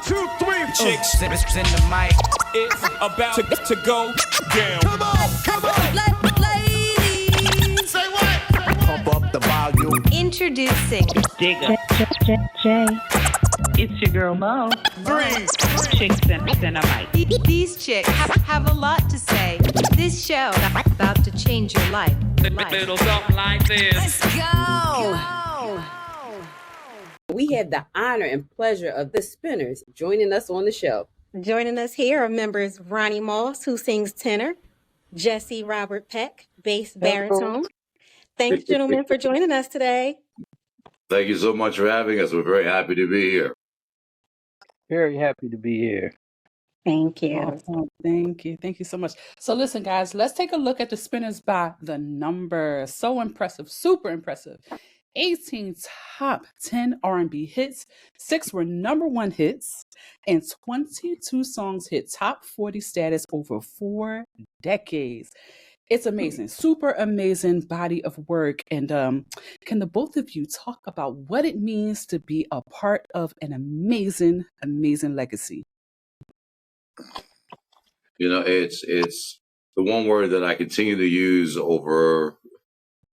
2, 3, Chicks in the mic. It's about to go down. Come on. Ladies, Say what? Pump up the volume. introducing Digga. It's your girl Mo. 3. Chicks in a mic. These chicks have a lot to say. This show about to change your life. Little something like this. Let's go. We had the honor and pleasure of the Spinners joining us on the show. Joining us here are members Ronnie Moss, who sings tenor, Jessie Robert Peck, bass baritone. Thanks, gentlemen, for joining us today. Thank you so much for having us. We're very happy to be here. Very happy to be here. Thank you. Awesome. Thank you. Thank you so much. So listen, guys, let's take a look at the Spinners by the numbers. So impressive, super impressive. 18 top 10 R&B hits, 6 were number 1 hits, and 22 songs hit top 40 status over 4 decades. It's amazing, super amazing body of work. And can the both of you talk about what it means to be a part of an amazing, amazing legacy? You know, it's the one word that I continue to use over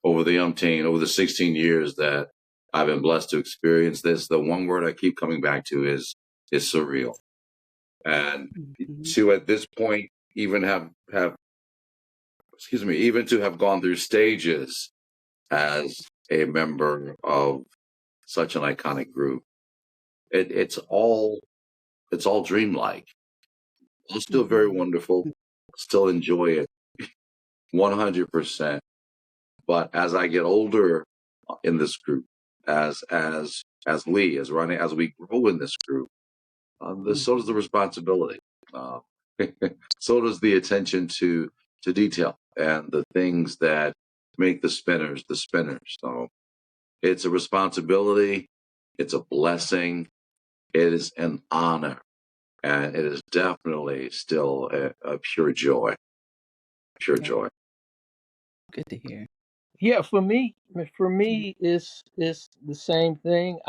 the 16 years that I've been blessed to experience this. The one word I keep coming back to is surreal. And to at this point even even to have gone through stages as a member of such an iconic group, it's all dreamlike. It's still very wonderful. Still enjoy it 100%. But as I get older in this group, as Lee, as Ronnie, as we grow in this group, so does the responsibility. So does the attention to detail and the things that make the Spinners the Spinners. So it's a responsibility. It's a blessing. It is an honor. And it is definitely still a pure joy. Pure joy. Good to hear. Yeah, for me, it's the same thing.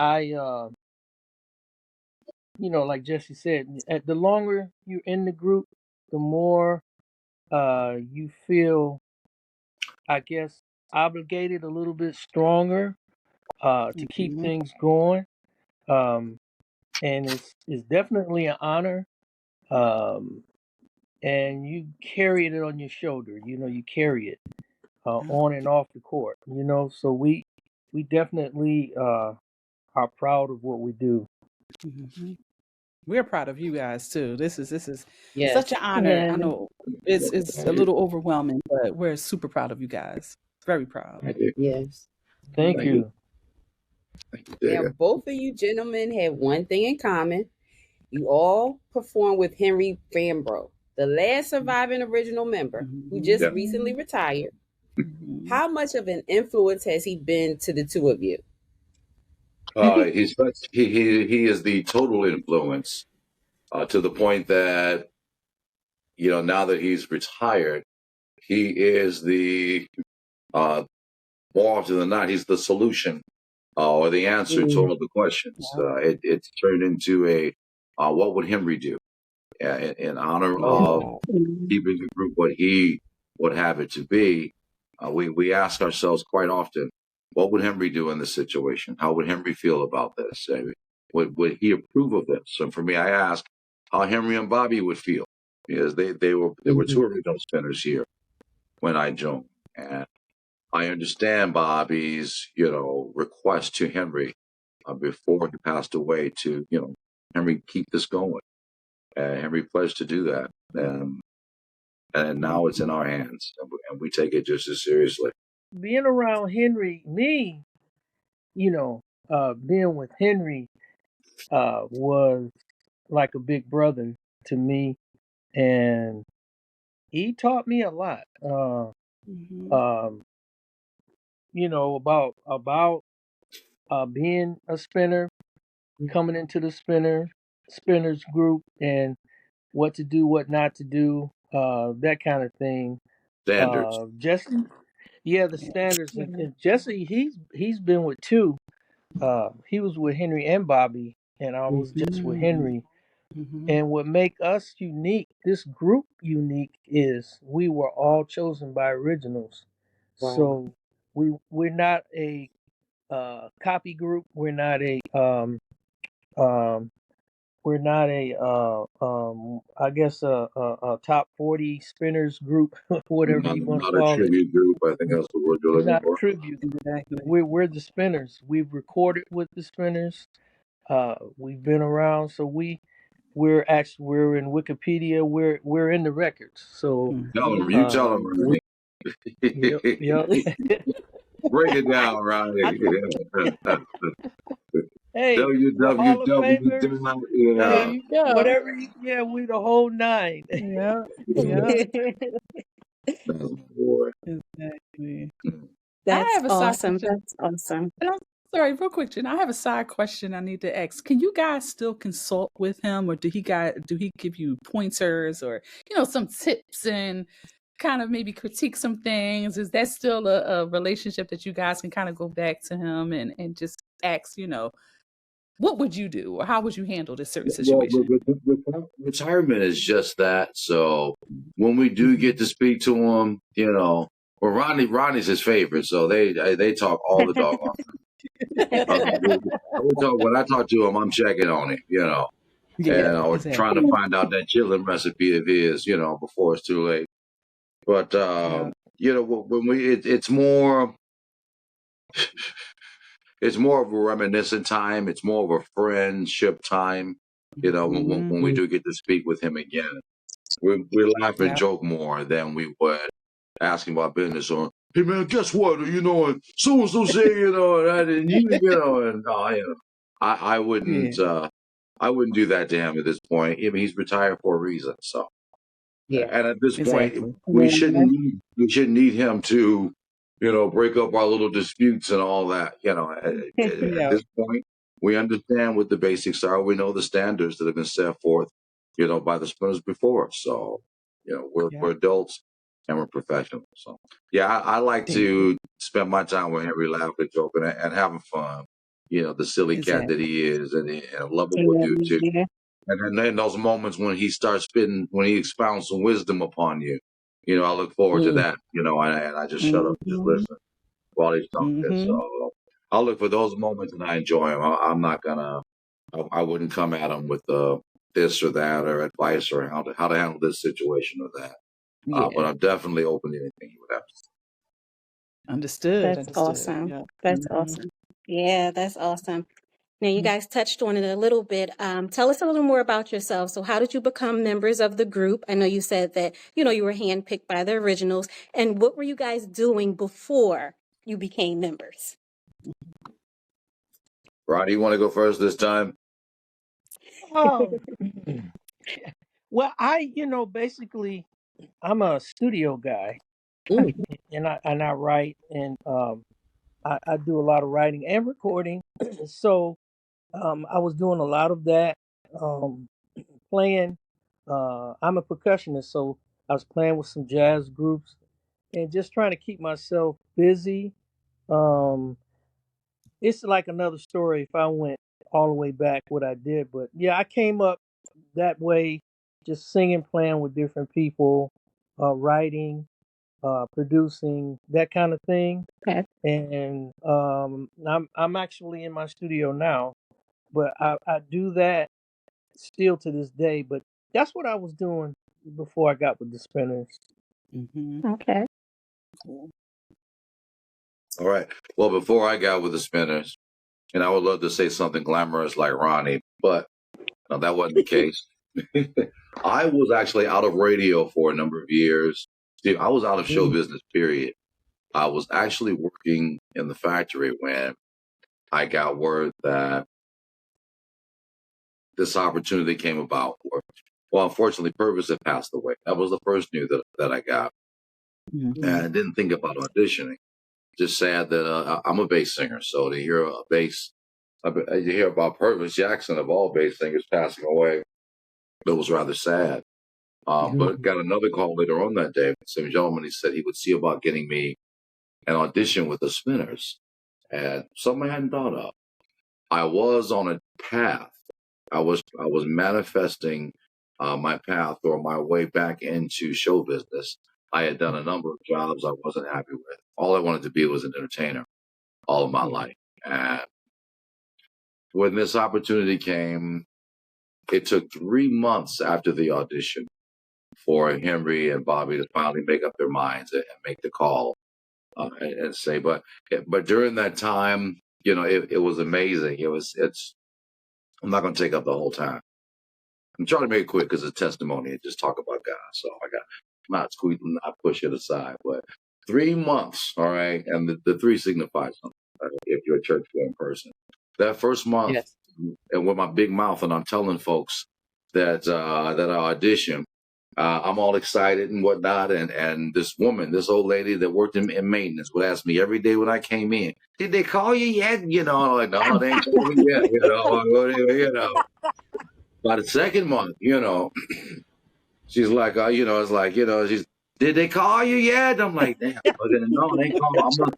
Like Jesse said, the longer you're in the group, the more you feel, I guess, obligated a little bit stronger to keep things going. And it's definitely an honor. And you carry it on your shoulder. You carry it on and off the court. So we definitely are proud of what we do. We're proud of you guys too. This is Yes. such an honor. Yeah. I know it's a little overwhelming, but we're super proud of you guys. Very proud. Thank you. Yes. Thank you. Thank you, Now, Digga. both of you gentlemen have one thing in common. You all performed with Henry Fambro, the last surviving original member who just Yeah. recently retired. How much of an influence has he been to the two of you? He is the total influence to the point that, now that he's retired, he is the more often than not, he's the solution or the answer to all the questions. It's turned into a what would Henry do in honor of keeping the group what he would have it to be. We ask ourselves quite often, what would Henry do in this situation? How would Henry feel about this? Would he approve of this? And for me, I ask how Henry and Bobby would feel, because they were two original Spinners here when I joined, and I understand Bobby's request to Henry before he passed away to Henry, keep this going. Henry pledged to do that, and now it's in our hands, and we take it just as seriously. Being around Henry, being with Henry was like a big brother to me, and he taught me a lot. About being a Spinner, coming into the Spinners group, and what to do, what not to do, that kind of thing. Standards. Jesse, the standards. And Jesse, he's been with two. He was with Henry and Bobby, and I was just with Henry. Mm-hmm. And what make us unique, this group unique, is we were all chosen by originals. Wow. So we're not a copy group. Um, we're not a I guess a top 40 spinners group, whatever you want to Not a call it. tribute group. I think that's the word you're looking Not for. tribute. Exactly. We're the spinners. We've recorded with the spinners. We've been around, so we're in Wikipedia. We're in the records. So You Mm-hmm. tell him, we Ronnie. yep yep. Break it down, I, Ronnie. hey, we're Hall of WWW, Famers. you There know. Hey, you go. whatever. Yeah, we the whole nine. Yeah. Yeah. That's my boy. Exactly. I That's have a side awesome. question. That's awesome. And I'm sorry, real quick, Jen. I have a side question I need to ask. Can you guys still consult with him, or do he give you pointers, or some tips and kind of maybe critique some things? Is that still a relationship that you guys can kind of go back to him and just ask, what would you do, or how would you handle this certain Well, situation? retirement is just that. So when we do Mm-hmm. get to speak to him, well, Ronnie's his favorite, so they talk all the doggone time. When I talk to him, I'm checking on him, Yeah, and or trying exactly. to find out that chilling recipe of his, before it's too late. But Yeah, when it's more of a reminiscent time. It's more of a friendship time. When we hmm do get to speak with him again, we laugh and yeah, joke more than we would asking about business or, hey man, guess what? And so and so say, and I didn't, and I yeah, I wouldn't do that to him at this point. I mean, he's retired for a reason. So, Yeah. and at this point, exactly. we shouldn't need him to, break up our little disputes and all that. At Yeah, this point, we understand what the basics are. We know the standards that have been set forth, by the spinners before us. So, yeah, we're adults and we're professionals. So, yeah, I like there you go. to spend my time with Henry, laughing, joking, and having fun. The silly cat that Exactly. he is, and lovable dude too. Yeah. And then those moments when he starts spitting, when he expounds some wisdom upon you, I look forward to Mm. that, and I just shut up and just Mm-hmm. listen while he's talking. Mm-hmm. So I'll look for those moments and I enjoy them. I'm not gonna, I wouldn't come at him with this or that or advice or how to handle this situation or that. But Yeah. I'm definitely open to anything you would have to say. Understood. That's Understood. awesome. Yeah. That's Mm-hmm. awesome. Yeah, that's awesome. Now, you guys touched on it a little bit. Tell us a little more about yourself. So, how did you become members of the group? I know you said that, you were handpicked by the originals. And what were you guys doing before you became members? Ronnie, you want to go first this time? Oh, well, basically, I'm a studio guy, Mm. and I write, and I do a lot of writing and recording. So I was doing a lot of that, um, playing. I'm a percussionist, so I was playing with some jazz groups and just trying to keep myself busy. Um, it's like another story if I went all the way back what I did, but yeah, I came up that way, just singing, playing with different people, writing, producing, that kind of thing. Okay. And I'm actually in my studio now, but I do that still to this day. But that's what I was doing before I got with the Spinners. Mm-hmm. Okay. Cool. All right. Well, before I got with the spinners, and I would love to say something glamorous like Ronnie, but no, that wasn't the case. I was actually out of radio for a number of years. See, I was out of show Mm. business, period. I was actually working in the factory when I got word that this opportunity came about. Well, unfortunately, Purvis had passed away. That was the first news that I got. Mm-hmm. And I didn't think about auditioning. Just sad that I'm a bass singer. So to hear you hear about Purvis Jackson, of all bass singers, passing away, it was rather sad. Yeah. But got another call later on that day. The same gentleman, he said he would see about getting me an audition with the Spinners. And something I hadn't thought of. I was on a path I was manifesting my path or my way back into show business. I had done a number of jobs I wasn't happy with. All I wanted to be was an entertainer all of my life. And when this opportunity came, it took 3 months after the audition for Henry and Bobby to finally make up their minds and make the call and say. But during that time, it was amazing. It's. I'm not going to take up the whole time. I'm trying to make it quick because it's testimony and just talk about God. So not squeezing, not push it aside. But 3 months, all right, and the three signifies something. If you're a church going person, that first month, Yes. and with my big mouth, and I'm telling folks that that I audition. I'm all excited and whatnot, and this woman, this old lady that worked in maintenance, would ask me every day when I came in, "Did they call you yet?" I'm like, "No, they ain't called me yet." By the second month, she's like, it's like, she's, "Did they call you yet?" I'm like, "Damn, no, they ain't called.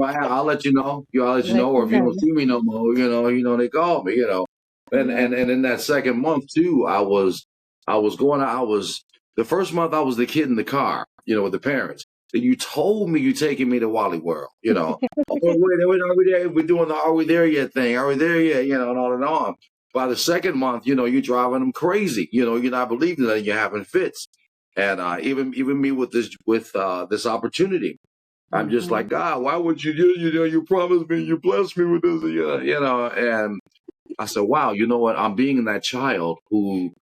I'll let you know. I'll let you know, or if you don't see me no more, they called me, And in that second month too, the first month I was the kid in the car, with the parents. And you told me you taking me to Wally World, Oh, wait, are we there? We're doing the "Are we there yet" thing. Are we there yet? And on and on. By the second month, you're driving them crazy. You're not believing that you're having fits. And even me with this opportunity, I'm just like, God, why would you do? You promised me, you blessed me with this, And I said, wow, you know what? I'm being that child who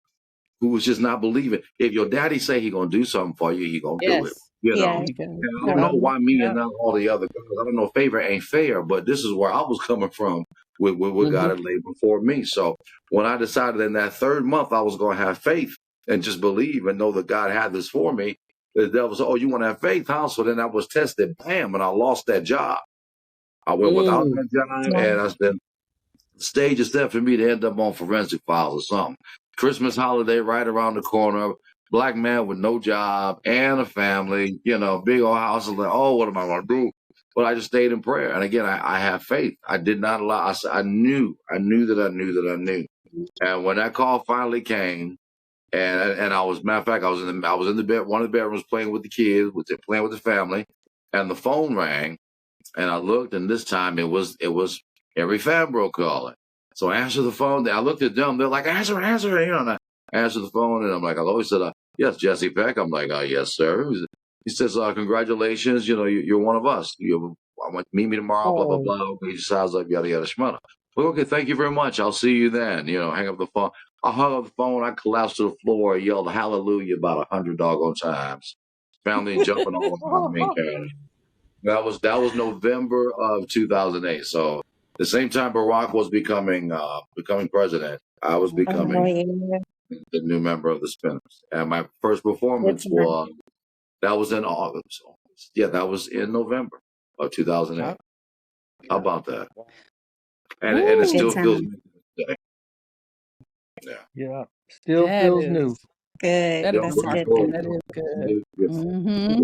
was just not believing. If your daddy say he gonna do something for you, he gonna do it. Yes. Yeah. And I don't know why me and not all the other girls. I don't know, favor ain't fair, but this is where I was coming from with what God had laid before me. So when I decided in that third month I was gonna have faith and just believe and know that God had this for me, the devil said, "Oh, you want to have faith, huh?" So then I was tested, bam, and I lost that job. I went without that job, and I said, stage is set for me to end up on Forensic Files or something. Christmas holiday right around the corner. Black man with no job and a family, big old house. I'm like, oh, what am I going to do? But I just stayed in prayer. And again, I have faith. I did not allow. I knew that I knew that I knew. And when that call finally came, and I was, matter of fact, I was in the bed, one of the bedrooms playing with the kids, playing with the family, and the phone rang, and I looked, and this time it was Henry Fambro calling. So I answered the phone. I looked at them. They're like, answer. And I answered the phone, and I'm like, hello. He said, yes, Jessie Peck. I'm like, yes, sir. He says, congratulations. You're one of us. I want to meet me tomorrow, blah, blah, blah. He sounds like yada, yada, shmata. Well, okay, thank you very much. I'll see you then. Hang up the phone. I hung up the phone. I collapsed to the floor, yelled hallelujah about 100 doggone times. Family jumping all around me. That was November of 2008. So the same time Barack was becoming president, I was becoming the new member of the Spinners. And my first performance that was in August. Yeah, that was in November of 2008. How about that? And it still feels new today. Yeah. Still That feels is new. Good. That is That's a good remarkable. thing. That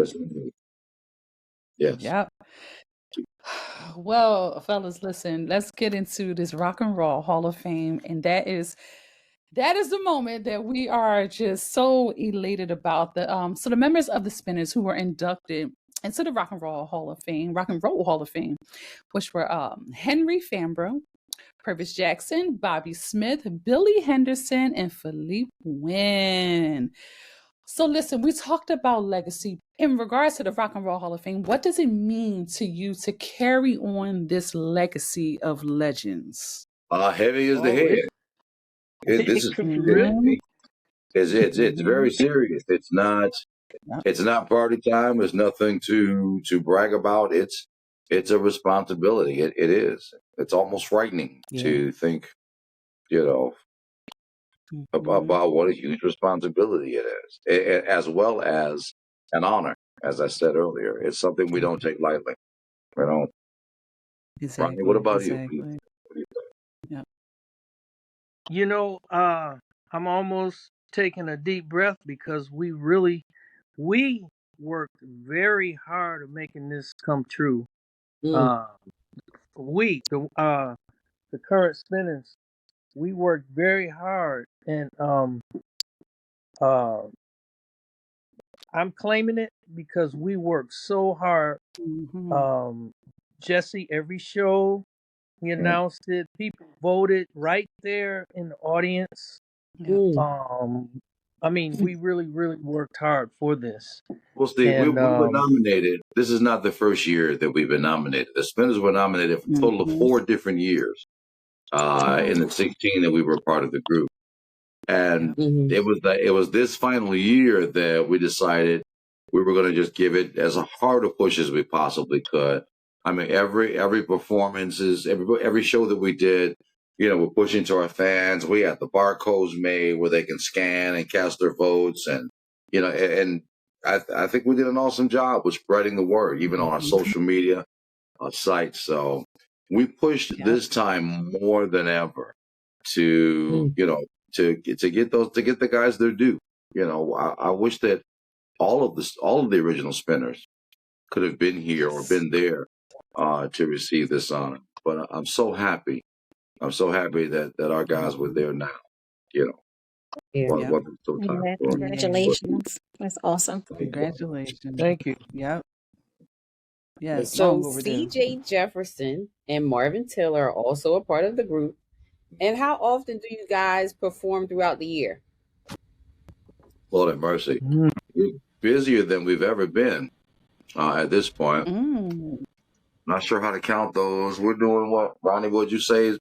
is good. Yes. Yep. Well, fellas, listen, let's get into this Rock and Roll Hall of Fame. And that is the moment that we are just so elated about. So the members of the Spinners who were inducted into the Rock and Roll Hall of Fame, which were Henry Fambro, Purvis Jackson, Bobby Smith, Billy Henderson, and Philippe Wynn. So listen, we talked about legacy. In regards to the Rock and Roll Hall of Fame, what does it mean to you to carry on this legacy of legends? Heavy as the head. This is Really? it's very serious. It's not party time. It's nothing to brag about. It's a responsibility. It is. It's almost frightening to think, about what a huge responsibility it is, as well as an honor. As I said earlier, it's something we don't take lightly. We don't. Exactly. Ronnie, what about you? Exactly. What do you think? I'm almost taking a deep breath because we worked very hard at making this come true. The current Spinners, we worked very hard, and uh, I'm claiming it because we worked so hard. Mhm. Jesse, every show he announced it. People voted right there in the audience. Yeah. Mm. I mean, we really, really worked hard for this, Well, Steve, we and were nominated. This is not the first year that we've been nominated. The Spinners were nominated for a total of Mhm. 4 different years in the 16 that we were part of the group. And Mhm. it was this final year that we decided we were going to just give it as hard a push as we possibly could. I mean, every performance is every show that we did, you know, we're pushing to our fans. We had the barcodes made where they can scan and cast their votes, and you know, and I think we did an awesome job with spreading the word, even on our social media sites. So we pushed Yeah. this time more than ever to Mm. you know to get the guys their due. You know, I wish that all of the original spinners could have been here or been there to receive this honor. But I'm so happy. I'm so happy that our guys were there now. You know, Yeah. Yeah. wasn't so time Yeah, for congratulations. That's awesome. Congratulations. thank you. Yep. Yes. So Long overdue. CJ Jefferson and Marvin Taylor are also a part of the group. And how often do you guys perform throughout the year? Lord have mercy. Mm. We're busier than we've ever been at this point. Mm. Not sure how to count those. We're doing what, Ronnie, what'd you say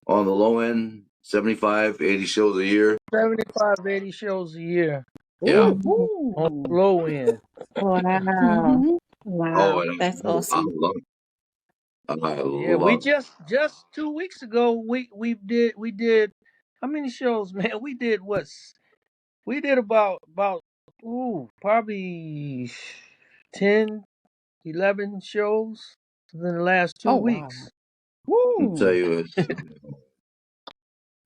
on the low end? 75, 80 shows a year? 75, 80 shows a year Yeah. Ooh. on Ooh. the low end. Wow. Mhm. Oh, Wow. and That's I awesome. love it. I Yeah, we love it. just 2 weeks ago we did how many shows, man? We did we did about probably 10, 11 shows within the last two Oh wow. weeks. I'll tell Woo. you,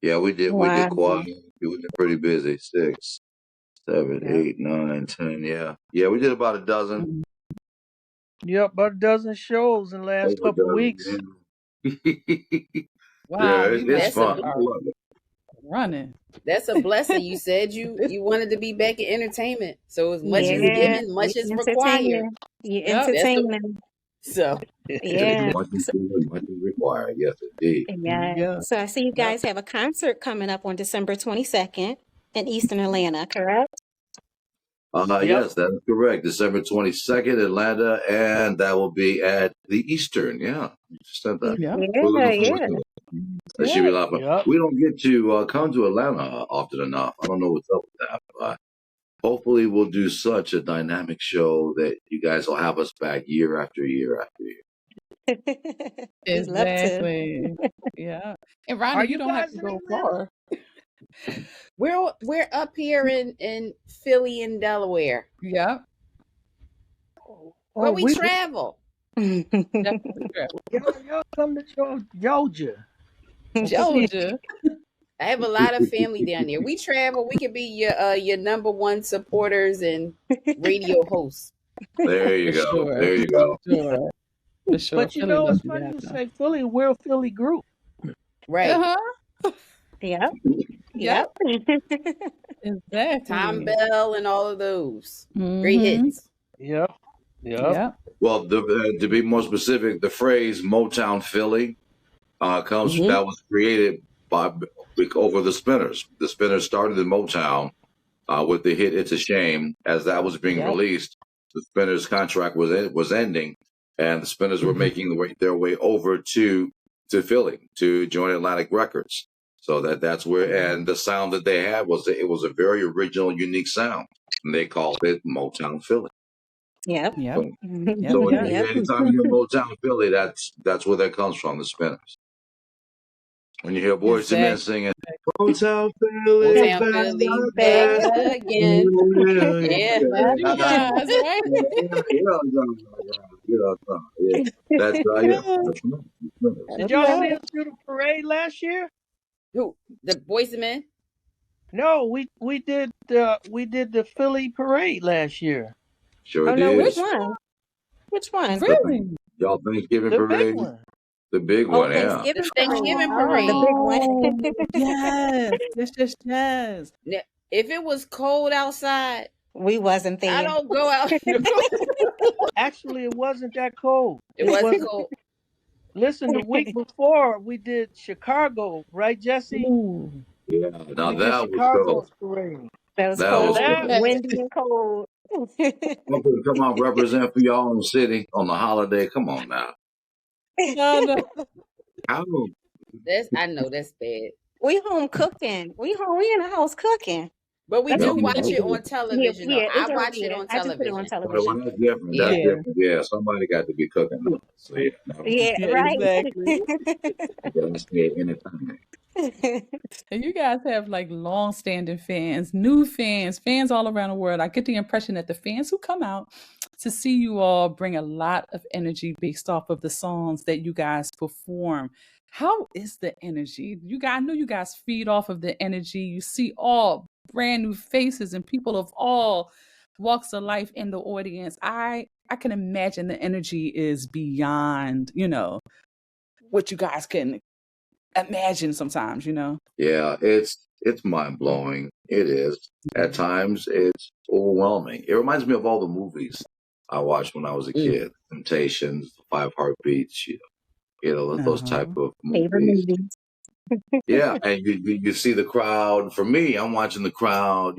yeah, we did Wow. quite. We were pretty busy. 6, 7, Yeah. 8, 9, 10. Yeah. Yeah, we did about a dozen. Mhm. Yep, about a dozen shows in the last Over a couple of dozen, weeks. yeah. Yeah, Wow, you it's guys That's a fun. I are love it. running. that's a blessing. You said you wanted to be back in entertainment. So as much as Yeah, given, you much is required. entertaining. You Yep. That's the entertaining. so Yeah. Much is given, much is required. Yes, indeed. Yeah. Yeah. So I see you Yep. guys have a concert coming up on December 22nd in Eastern Atlanta, correct? Yep. Yes, that is correct. December 22nd, Atlanta, and that will be at the Eastern. Yeah, you just said that. Yep. We're Yeah, looking forward yeah. to it. That should be Yeah. a lot of fun. Yep. We don't get to come to Atlanta often enough. I don't know what's up with that, but hopefully we'll do such a dynamic show that you guys will have us back year after year after year. We'd love to. Exactly. Yeah. And Are Ronnie, you you don't have guys to in go Atlanta? far. we're up here in Philly and Delaware. Yep. But Oh, we travel. Definitely travel. y'all come to Georgia. Georgia. I have a lot of family down there. We travel. We could be your number one supporters and radio hosts. There you For go. sure. There you go. Sure. For sure. But you Philly know, love it's you funny guys you though. say Philly. We're a Philly group. Right. Uh-huh. Yep, Yep. yep. Exactly. Tom Bell and all of those. Great Mhm. hits. Yep. Yep. Yep. Well, to be more specific, the phrase Motown Philly comes Mhm. that was created by over the Spinners. The Spinners started in Motown with the hit "It's a Shame." As that was being Yep. released, the Spinners' contract was ending, and the Spinners were Mhm. making their way over to Philly to join Atlantic Records. So that's where, and the sound that they had was a very original, unique sound, and they called it Motown Philly. Yep. Yep. So, Yep. so Yep. Yep. anytime you hear Motown Philly, that's where that comes from, the Spinners. When you hear Boys II Men Exactly. singing Motown Philly, Motown back Philly back again. again. Yeah. Love you guys, right? Yeah. That's Yeah. that's right. Did y'all Yeah. see us do the parade last year? Who? The Boys and Men? No, we did the Philly parade last year. Sure Oh no, did. which Which one? Which one? The really? y'all Thanksgiving The big parade. one. The big Oh, one, yeah. The Thanksgiving Thanksgiving parade. The parade. big one. Oh, yes. Yes, yes, yes. Now, if it was cold outside, We wasn't I there. don't go out in the cold. Actually, it wasn't that cold. It It wasn't wasn't. cold. Listen, the week before we did Chicago, right, Jesse? Ooh. Yeah. Now We did that was cool. Chicago's parade. That was That Now was cold, that cool. Yes. windy and cold. Okay, come on, represent for y'all in the city on the holiday. Come on now. No, no. How? I know that's bad. We home cooking. We in the house cooking. But we That's No, do what we watch no. it do. on television though. I watch it on I just put it on television. Well, television. that's different. That's Yeah. Yeah. different. Yeah, somebody got to be cooking. Now. So yeah, no, Yeah, Yeah, right. exactly. that's me anytime. And you guys have like long-standing fans, new fans, fans all around the world. I get the impression that the fans who come out to see you all bring a lot of energy based off of the songs that you guys perform. How is the energy? I know you guys feed off of the energy. You see all brand new faces and people of all walks of life in the audience. I can imagine the energy is beyond, what you guys can imagine sometimes. Yeah, it's mind blowing. It is. At times, it's overwhelming. It reminds me of all the movies I watched when I was a Mm. kid. Temptations, Five Heartbeats. Those type Uh-huh. of Favorite movies. movies. Yeah, and you see the crowd. For me, I'm watching the crowd,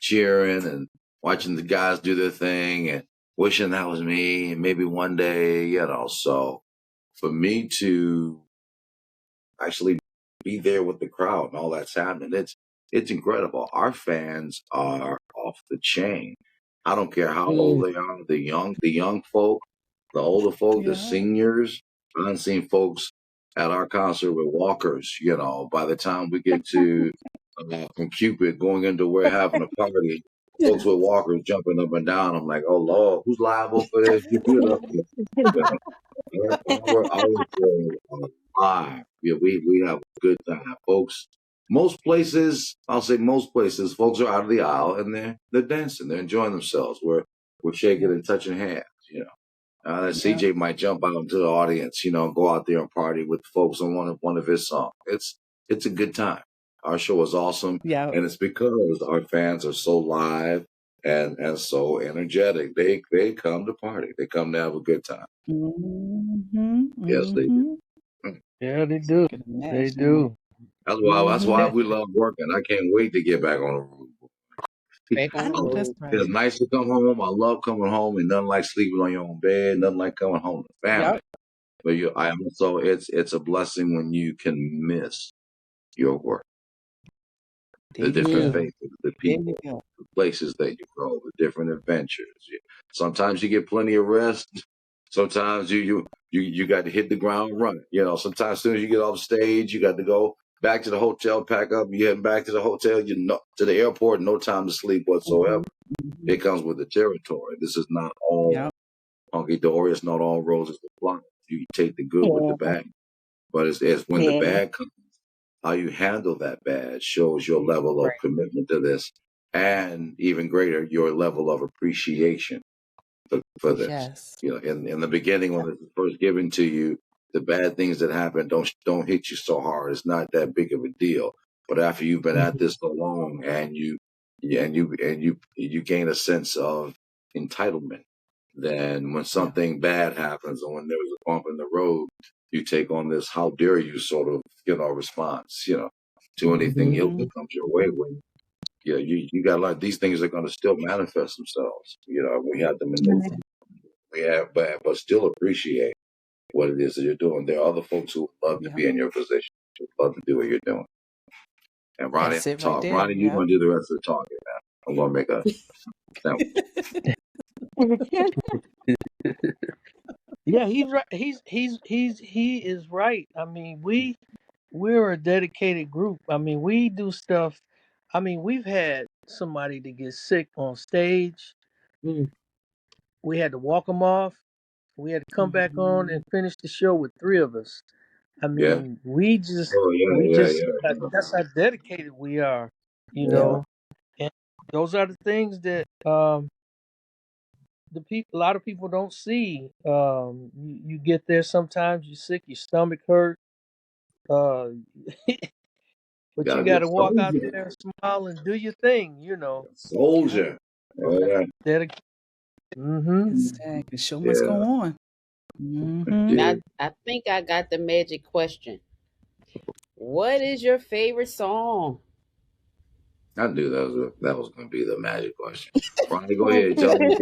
cheering and watching the guys do their thing and wishing that was me and maybe one day, So for me to actually be there with the crowd and all that's happening, it's incredible. Our fans are off the chain. I don't care how old Mm. they are, the young folk, the older folk, the Yeah. seniors. I've seen folks at our concert with walkers, by the time we get to from Cupid going into we're having a party, folks with walkers jumping up and down. I'm like, oh Lord, who's liable for this? You do it up here. Our shows are live. Yeah, we have a good time, folks. Most places, I'll say most places, folks are out of the aisle and they're dancing, they're enjoying themselves. We're shaking and touching hands. Yeah. CJ might jump out into the audience, go out there and party with folks on one of his songs. It's a good time. Our show is awesome, Yeah. and it's because our fans are so live and so energetic. They come to party. They come to have a good time. Mhm. Yes, they do. Mhm. Yeah, they do. Can They imagine. do. That's why Mhm. we love working. I can't wait to get back on the road. Back on I the know that's road. It's right. nice to come home. I love coming home, and nothing like sleeping on your own bed. Nothing like coming home to family. Yep. But so it's a blessing when you can miss your work, There the you different Mm. go. faces, the There you people, go. the places that you go, the different adventures. Sometimes you get plenty of rest. Sometimes you got to hit the ground running. Sometimes as soon as you get off stage, you got to go back to the hotel, pack up. You heading back to the hotel. To the airport. No time to sleep whatsoever. Mhm. It comes with the territory. This is not all Yep. hunky dory. It's not all roses and flowers. You take the good with the Yeah, bad, but it's when the yeah. bad comes. How you handle that bad shows your level of Right. commitment to this, and even greater, your level of appreciation for this. Yes. In the beginning when it's first given to you, the bad things that happen don't hit you so hard. It's not that big of a deal. But after you've been at this so long, and you gain a sense of entitlement, then when Yeah. something bad happens or when there's a bump in the road, you take on this "how dare you" sort of response. To anything ill that Mhm. comes your way. When you got to learn these things are going to still manifest themselves. We have to maneuver. We have, but still appreciate what it is that you're doing. There are other folks who would love to Yep. be in your position, who would love to do what you're doing. And Ronnie, That's it right talk. there. Ronnie, you're Yep. going to do the rest of the talking now. I'm going to make a sandwich. Yeah, he's right. He is right. I mean, we're a dedicated group. I mean, we do stuff. I mean, we've had somebody to get sick on stage. Mm. We had to walk them off. We had to come back on and Mhm. finish the show with three of us. I Yeah. mean, we just, Oh, we yeah, yeah, just, yeah. that's how dedicated we are, you Yeah. know. And those are the things that the people, a lot of people don't see. You get there sometimes, you're sick, your stomach hurt, uh, but you Gotta be got a to walk out soldier. there and smile and do your thing. You know. Yeah, Soldier. Oh, yeah. Dedication. Mm-hmm. exactly. The show must Yeah. go on. Mm-hmm. Yeah. I think I got the magic question. What is your favorite song? I knew that was going to be the magic question. Ronnie, go ahead. Tell me.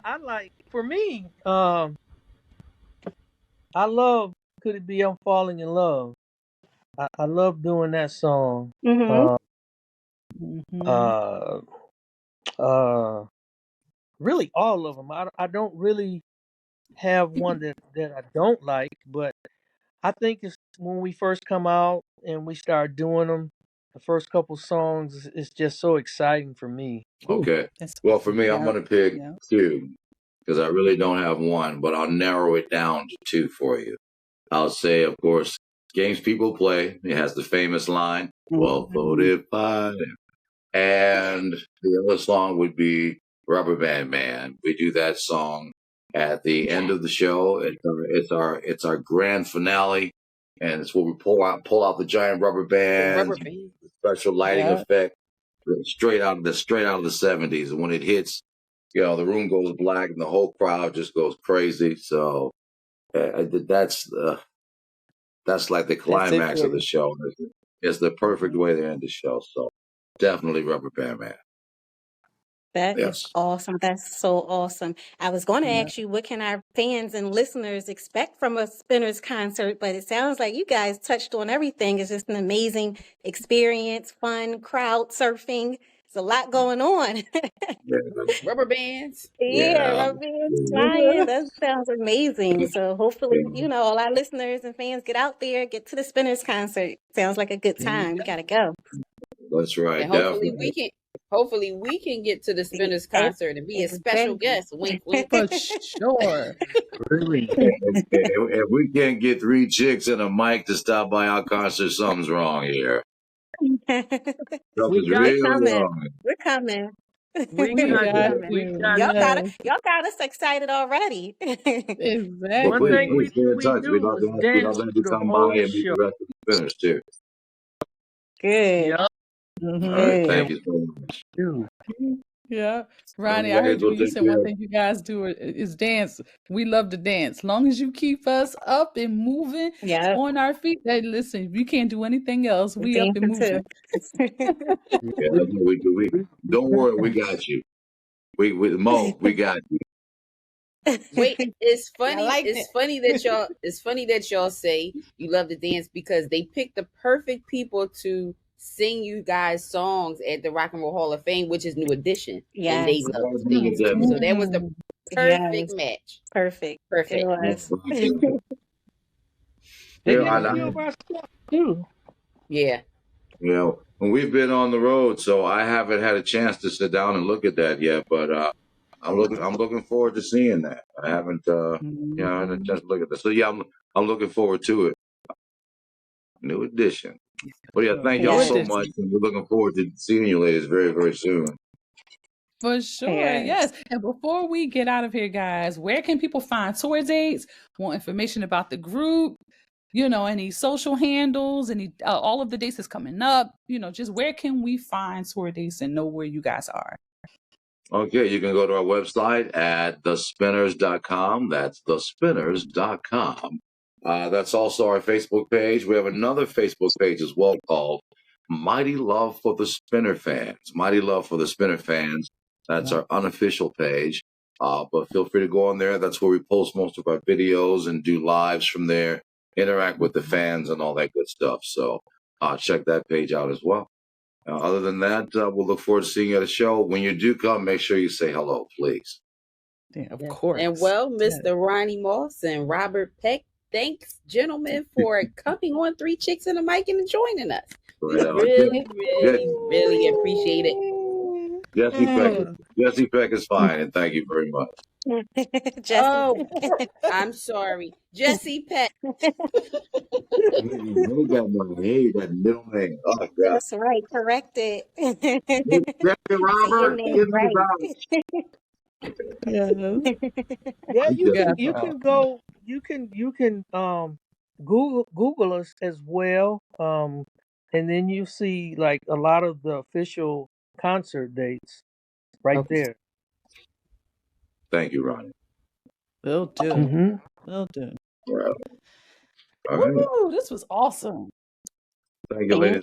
I like for me. I love "Could It Be I'm Falling in Love." I love doing that song. Mm-hmm. Uh, Mm-hmm. uh, uh, really all of them. I don't really have one that I don't like, but I think it's when we first come out and we start doing them. The first couple songs is just so exciting for me. Okay. That's Well, for me, I'm yeah, going to pick yeah. two because I really don't have one, but I'll narrow it down to two for you. I'll say, of course, Games People Play. It has the famous line, Mhm. 12:45. And the other song would be Rubber Band Man. We do that song at the end of the show. It's our grand finale, and it's where we pull out the giant rubber The rubber bands, band. special lighting Yeah. effect, straight out of the '70s. And when it hits, the room goes black and the whole crowd just goes crazy. So that's like the That's it climax for of the you. show. It's the perfect way to end the show. So definitely Rubber Band Man. That is Yes. awesome. That's so awesome. I was going to Yeah. ask you, what can our fans and listeners expect from a Spinners concert? But it sounds like you guys touched on everything. It's just an amazing experience, fun, crowd surfing. There's a lot going on. Yeah. Rubber bands. Yeah, Yeah. rubber bands flying. That sounds amazing. So hopefully, all our listeners and fans get out there, get to the Spinners concert. Sounds like a good time. We gotta go. That's right. And Definitely. hopefully we can get to the Spinners concert and be a special Exactly. guest. Wink wink. For sure. Really. If we can't get three chicks and a mic to stop by our concert, something's wrong here. We Something's got We're real coming. wrong. We're coming. we We got got you. We you. got Y'all you. got Yes. y'all got us excited already. Well, One thing Exactly. please stay in we touch. do is We'd love dance to have you through the come by whole and meet show. the rest of the spinners too. Good. Yeah, All Mm-hmm. right. Good. Thank you so much. do. Yeah. Ronnie, I All right. heard you We'll when you take said one care. thing you guys do is dance. We love to dance. Long as you keep us up and moving Yeah, on our feet. Hey, listen, if you can't do anything else, we're we up and dancing moving. too. Yeah, that's what we do. Don't worry, we got you. We Mo, we got you. Wait, it's I funny. liked It's funny that y'all. It's funny that y'all say you love to dance because they picked the perfect people to sing you guys songs at the Rock and Roll Hall of Fame, which is New Edition, and they Yes. love to dance too. So that was the Mm. perfect Yes. match. Perfect. It Perfect. was. They Yeah, did I a few know. of our stuff too. Yeah. When we've been on the road, so I haven't had a chance to sit down and look at that yet. But I'm looking forward to seeing that. I haven't I had a Mhm. chance to look at that. So yeah, I'm looking forward to it. New edition. Well, yeah, thank y'all New Yes. so edition. much, and we're looking forward to seeing you ladies very, very soon. For sure, Yes. yes. And before we get out of here, guys, where can people find tour dates, more information about the group, any social handles, any all of the dates that's coming up, just where can we find tour dates and know where you guys are? Okay, you can go to our website at thespinners.com. That's thespinners.com. That's also our Facebook page. We have another Facebook page as well called Mighty Love for the Spinner Fans. Mighty Love for the Spinner Fans. That's our unofficial page. But feel free to go on there. That's where we post most of our videos and do lives from there, interact with the fans and all that good stuff. So check that page out as well. Other than that, we'll look forward to seeing you at a show. When you do come, make sure you say hello, please. Yeah, of Yes. course. And well, Yes. Mr. Ronnie Moss and Robert Peck, thanks, gentlemen, for coming on Three Chicks and a Mic and joining us. We Right on. really, really, really appreciate it. Jessie Peck is fine, and thank you very much. Jesse. Oh, I'm sorry. Jessie Peck. You got my hey, that middle name. Oh God. That's right. Correct it. Jesse Say your Robert, name give me right. that. Yes. Yeah, you Yeah, can go you can Google us as well. And then you see like a lot of the official concert dates right Okay. there. Thank you, Ronnie. will do. Mm-hmm. Will do. Well, all right. Woo, this was awesome. Thank you, ladies.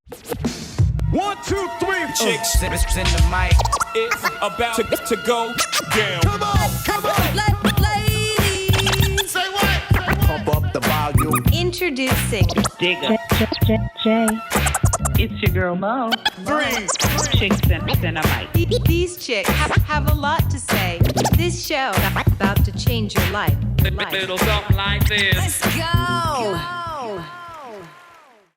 1, 2, 3. Chicks in the mic. It's about to go down. Come on, come on. Ladies, Say what? Pump up the volume. introducing Digga. It's your girl Mo. 3. Chicks in a mic. These chicks have a lot to say. This show about to change your life. Little something like this. Let's go.